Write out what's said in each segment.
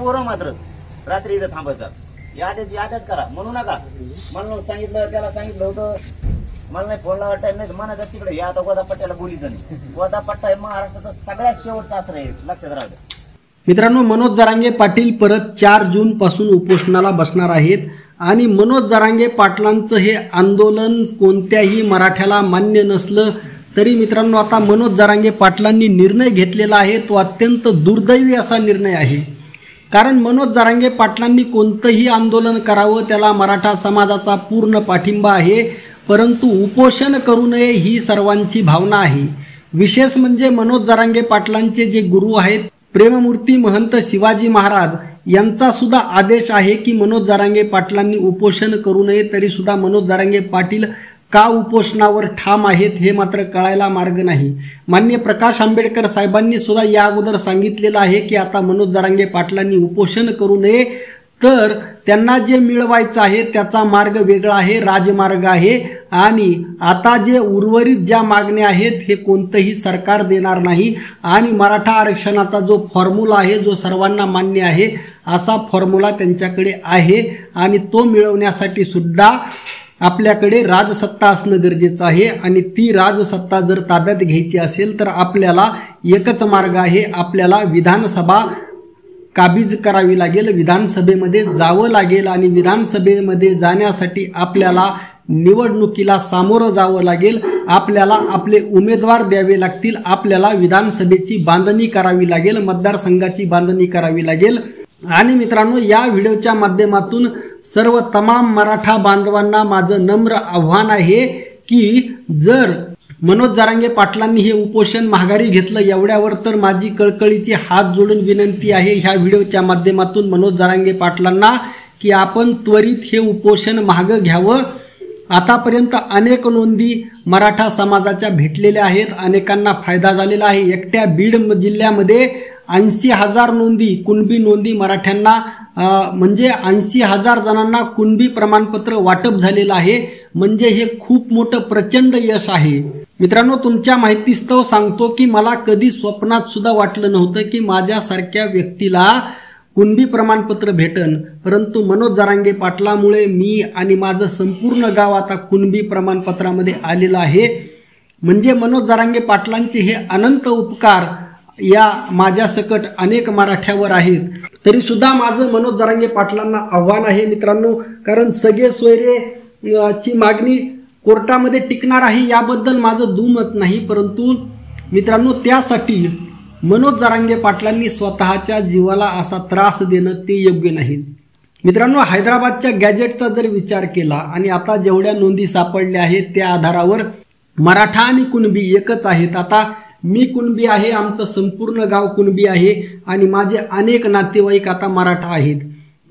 पोरं मात्र रात्री इथं थांबायचं, याद्याच करा म्हणू नका. म्हणून सांगितलं, त्याला सांगितलं होतं, मला नाही फोन लावा टाइम नाही म्हणायचं तिकडे. या आता गोदापट्ट्याला बोलीचं नाही. गोदापट्टा हे महाराष्ट्राचा सगळ्यात शेवटचा आश्रय आहे, लक्षात राहू द्या. मित्रांनो, मनोज जरांगे पाटील परत 4 जून पासून उपोषणाला बसणार आहेत आणि मनोज जरांगे पाटलांचं हे आंदोलन कोणत्याही मराठ्याला मान्य नसलं तरी मित्रांनो आता मनोज जरांगे पाटलांनी निर्णय घेतलेला आहे, तो अत्यंत दुर्दैवी असा निर्णय आहे. कारण मनोज जरांगे पाटलांनी कोणतंही आंदोलन करावं त्याला मराठा समाजाचा पूर्ण पाठिंबा आहे, परंतु उपोषण करू नये ही सर्वांची भावना आहे. विशेष म्हणजे मनोज जरांगे पाटलांचे जे गुरु आहेत प्रेममूर्ती महंत शिवाजी महाराज यांचा सुद्धा आदेश आहे की मनोज जरांगे पाटलांनी उपोषण करू नये, तरी सुद्धा मनोज जरांगे पाटील का उपोषणावर ठाम आहेत हे मात्र कळायला मार्ग नाही. माननीय प्रकाश आंबेडकर साहेबांनी सुद्धा या अगोदर सांगितलेलं आहे की आता मनोज जरांगे पाटलांनी उपोषण करू नये, तर त्यांना जे मिळवायचं आहे त्याचा मार्ग वेगळा आहे, राजमार्ग आहे. आणि आता जे उर्वरित ज्या मागण्या आहेत हे कोणतंही सरकार देणार नाही. आणि मराठा आरक्षणाचा जो फॉर्म्युला आहे, जो सर्वांना मान्य आहे असा फॉर्म्युला त्यांच्याकडे आहे आणि तो मिळवण्यासाठी सुद्धा आपल्याकडे राजसत्ता असणं गरजेचं आहे. आणि ती राजसत्ता जर ताब्यात घ्यायची असेल तर आपल्याला एकच मार्ग आहे, आपल्याला विधानसभा काबीज करावी लागेल, विधानसभेमध्ये जावं लागेल. आणि विधानसभेमध्ये जाण्यासाठी आपल्याला निवडणुकीला सामोरं जावं लागेल, आपल्याला आपले उमेदवार द्यावे लागतील, आपल्याला विधानसभेची बांधणी करावी लागेल, मतदारसंघाची बांधणी करावी लागेल. आणि मित्रांनो, या व्हिडिओच्या माध्यमातून सर्व तमाम मराठा बांधवांना माझं नम्र आव्हान आहे की जर मनोज जरांगे पाटलांनी हे उपोषण माघारी घेतलं एवढ्यावर तर माझी कळकळीची हात जोडून विनंती आहे ह्या व्हिडिओच्या माध्यमातून मनोज जरांगे पाटलांना की आपण त्वरित हे उपोषण मागं घ्यावं. आतापर्यंत अनेक नोंदी मराठा समाजाच्या भेटलेल्या आहेत, अनेकांना फायदा झालेला आहे. एकट्या बीड जिल्ह्यामध्ये 80,000 नोंदी, कुणबी नोंदी मराठ्यांना म्हणजे 80,000 जणांना कुणबी प्रमाणपत्र वाटप झालेलं आहे. म्हणजे हे खूप मोठं प्रचंड यश आहे. मित्रांनो, तुमच्या माहितीस्तव सांगतो की मला कधी स्वप्नात सुद्धा वाटलं नव्हतं की माझ्यासारख्या व्यक्तीला कुणबी प्रमाणपत्र भेटन, परंतु मनोज जरांगे पाटलामुळे मी आणि माझं संपूर्ण गाव आता कुणबी प्रमाणपत्रामध्ये आलेलं आहे. म्हणजे मनोज जरांगे पाटलांचे हे अनंत उपकार या माझ्या सकट अनेक मराठ्यावर आहेत. तरी सुद्धा माझं मनोज जरांगे पाटलांना आव्हान आहे मित्रांनो, कारण सगळे सोयरे ची मागणी कोर्टामध्ये टिकणार आहे याबद्दल माझं दुमत नाही, परंतु मित्रांनो त्यासाठी मनोज जरांगे पाटलांनी स्वतःच्या जीवाला असा त्रास देणं ते योग्य नाही. मित्रांनो, हैदराबादच्या गॅजेटचा जर विचार केला आणि आता जेवढ्या नोंदी सापडल्या आहेत त्या आधारावर मराठा आणि कुणबी एकच आहेत. आता मी कुणबी आहे, आमचं संपूर्ण गाव कुणबी आहे आणि माझे अनेक नातेवाईक आता मराठा आहेत.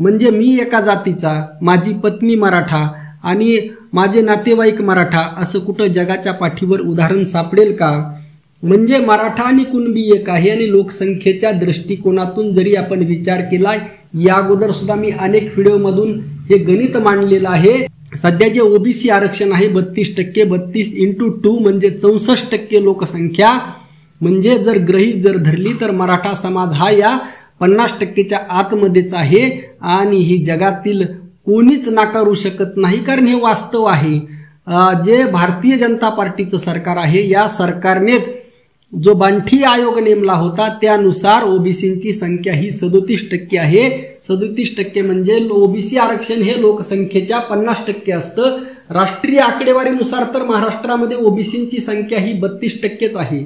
म्हणजे मी एका जातीचा, माझी पत्नी मराठा आणि माझे नातेवाईक मराठा, असं कुठं जगाच्या पाठीवर उदाहरण सापडेल का? म्हणजे मराठा आणि कुणबी एक आहे. आणि लोकसंख्येच्या दृष्टिकोनातून जरी आपण विचार केला, या अगोदर सुद्धा मी अनेक व्हिडिओमधून हे गणित मांडलेलं आहे. सध्या जे ओबीसी आरक्षण आहे 32%, 32 × 2 म्हणजे 64% लोकसंख्या. म्हणजे जर गृहीत जर धरली तर मराठा समाज हा या 50%च्या आतमध्येच आहे आणि ही जगातील कोणीच नाकारू शकत नाही, कारण हे वास्तव आहे. जे भारतीय जनता पार्टीचं सरकार आहे या सरकारनेच जो बांठी आयोग नेमला होता त्यानुसार ओबीसींची संख्या ही 37% आहे. 37% म्हणजे ओबीसी आरक्षण हे लोकसंख्येच्या 50% असतं. राष्ट्रीय आकडेवारीनुसार तर महाराष्ट्रामध्ये ओबीसींची संख्या ही 32%च आहे.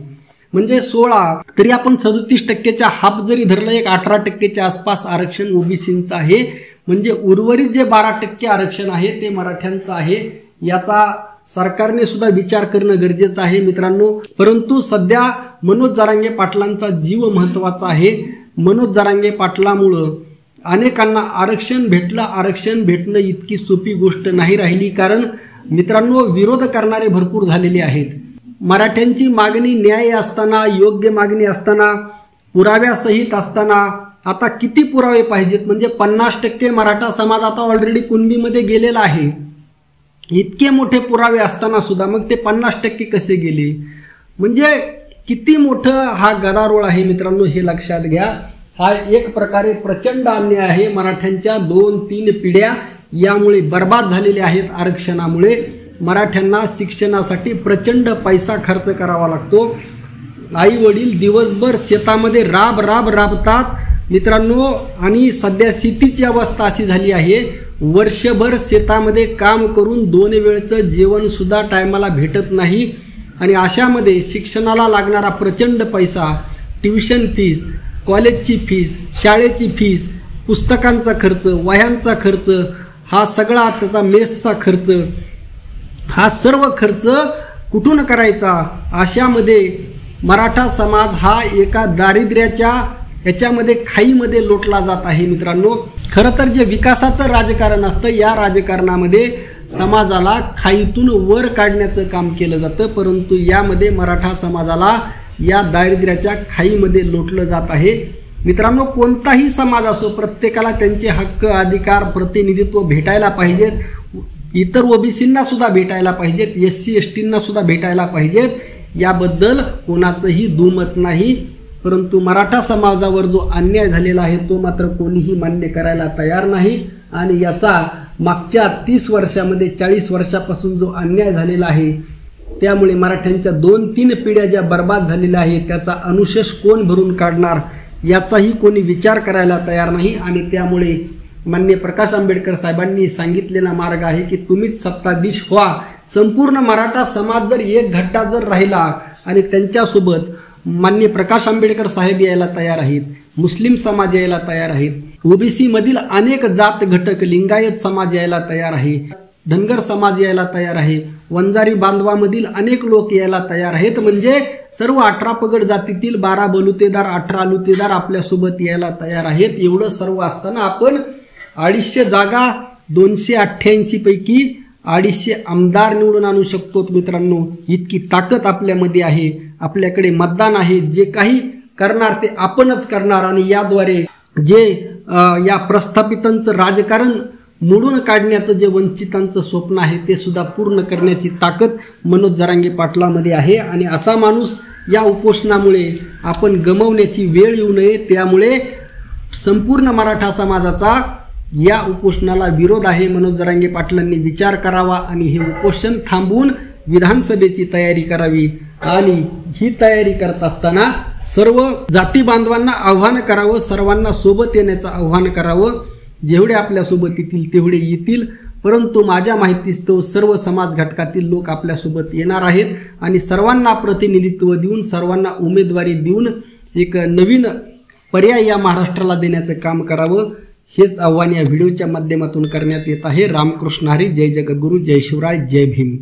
म्हणजे 16, तरी आपण 37%च्या हाफ जरी धरलं, एक 18%च्या आसपास आरक्षण ओबीसींचं आहे. म्हणजे उर्वरित जे 12% आरक्षण आहे ते मराठ्यांचं आहे. याचा सरकारने सुद्धा विचार करणं गरजेचं आहे मित्रांनो. परंतु सध्या मनोज जरांगे पाटलांचा जीव महत्वाचा आहे. मनोज जरांगे पाटलामुळं अनेकांना आरक्षण भेटलं. आरक्षण भेटणं इतकी सोपी गोष्ट नाही राहिली, कारण मित्रांनो विरोध करणारे भरपूर झालेले आहेत. मराठ्यांची मागणी न्याय असताना, योग्य मागणी असताना, पुराव्यासहित असताना आता किती पुरावे पाहिजेत? म्हणजे 50% मराठा समाज आता ऑलरेडी कुणबीमध्ये गेलेला आहे. इतके मोठे पुरावे असताना सुद्धा मग ते 50% कसे गेले? म्हणजे किती मोठं हा गदारोळ आहे मित्रांनो, हे लक्षात घ्या. हा एक प्रकारे प्रचंड अन्याय आहे. मराठ्यांच्या 2-3 पिढ्या यामुळे बर्बाद झालेल्या आहेत. आरक्षणामुळे मराठ्यांना शिक्षणासाठी प्रचंड पैसा खर्च करावा लागतो. आई वडील दिवसभर शेतामध्ये राबतात मित्रांनो. आणि सध्या शेतीची अवस्था अशी झाली आहे, वर्षभर शेतामध्ये काम करून 2 वेळचं जेवण सुद्धा टायमाला भेटत नाही. आणि अशामध्ये शिक्षणाला लागणारा प्रचंड पैसा, ट्युशन फीस, कॉलेजची फीस, शाळेची फीस, पुस्तकांचा खर्च, वह्यांचा खर्च, हा सगळा त्याचा मेसचा खर्च, हा सर्व खर्च कुठून करायचा. अशामध्ये मराठा समाज हा एका दारिद्र्याच्या याच्यामध्ये खाईमध्ये लोटला जात आहे मित्रांनो. खरं तर जे विकासाचं राजकारण असतं, या राजकारणामध्ये समाजाला खाईतून वर काढण्याचं काम केलं जातं, परंतु यामध्ये मराठा समाजाला या दारिद्र्याच्या खाईमध्ये लोटलं जात आहे. मित्रांनो, कोणताही समाज असो, प्रत्येकाला त्यांचे हक्क, अधिकार, प्रतिनिधित्व भेटायला पाहिजेत. इतर ओबीसींना सुद्धा भेटायला पाहिजेत, SC STंना सुद्धा भेटायला पाहिजेत. याबद्दल कोणाचंही दुमत नाही. परंतु मराठा समाजावर जो अन्याय झालेला आहे तो मात्र कोणीही मान्य करायला तयार नाही. आणि याचा मागच्या 30 वर्षामध्ये 40 वर्षापासून जो अन्याय झालेला आहे, त्यामुळे मराठ्यांच्या 2-3 पिढ्या ज्या बर्बाद झालेल्या आहेत त्याचा अनुशेष कोण भरून काढणार याचाही कोणी विचार करायला तयार नाही. आणि त्यामुळे माननीय प्रकाश आंबेडकर साहेबांनी सांगितलेला मार्ग आहे की तुम्हीच सत्ताधीश व्हा. संपूर्ण मराठा समाज जर एक गट्टा जर राहिला आणि त्यांच्यासोबत माननीय प्रकाश आंबेडकर साहेब यायला तयार आहेत, मुस्लिम समाज यायला तयार आहेत, ओबीसी मधील अनेक जात घटक, लिंगायत समाज यायला तयार आहे, धनगर समाज यायला तयार आहे, वंजारी बांधवामधील अनेक लोक यायला तयार आहेत. म्हणजे सर्व 18 पगड जातीतील 12 बलुतेदार, 18 लुतेदार आपल्यासोबत यायला तयार आहेत. एवढं सर्व असताना आपण 250 जागा 288 पैकी 250 आमदार निवडून आणू शकतो मित्रांनो. इतकी ताकद आपल्यामध्ये आहे, आपल्याकडे मतदान आहे. जे काही करणार ते आपणच करणार. आणि याद्वारे जे या प्रस्थापितांचं राजकारण मोडून काढण्याचं जे वंचितांचं स्वप्न आहे ते सुद्धा पूर्ण करण्याची ताकद मनोज जरांगे पाटलामध्ये आहे. आणि असा माणूस या उपोषणामुळे आपण गमावण्याची वेळ येऊ नये. त्यामुळे संपूर्ण मराठा समाजाचा या उपोषणाला विरोध आहे. मनोज जरांगे पाटलांनी विचार करावा आणि हे उपोषण थांबवून विधानसभेची तयारी करावी. आणि ही तयारी करत असताना सर्व जाती बांधवांना आव्हान करावं, सर्वांना सोबत येण्याचं आव्हान करावं. जेवढे आपल्यासोबत येतील तेवढे येतील, परंतु माझ्या माहितीस्तव सर्व समाज घटकातील लोक आपल्यासोबत येणार आहेत. आणि सर्वांना प्रतिनिधित्व देऊन, सर्वांना उमेदवारी देऊन एक नवीन पर्याय या महाराष्ट्राला देण्याचं काम करावं. हेच आव्हान या व्हिडिओच्या माध्यमातून करण्यात येत आहे. रामकृष्ण हरी. जय जगद्गुरू, जय शिवराय, जय भीम.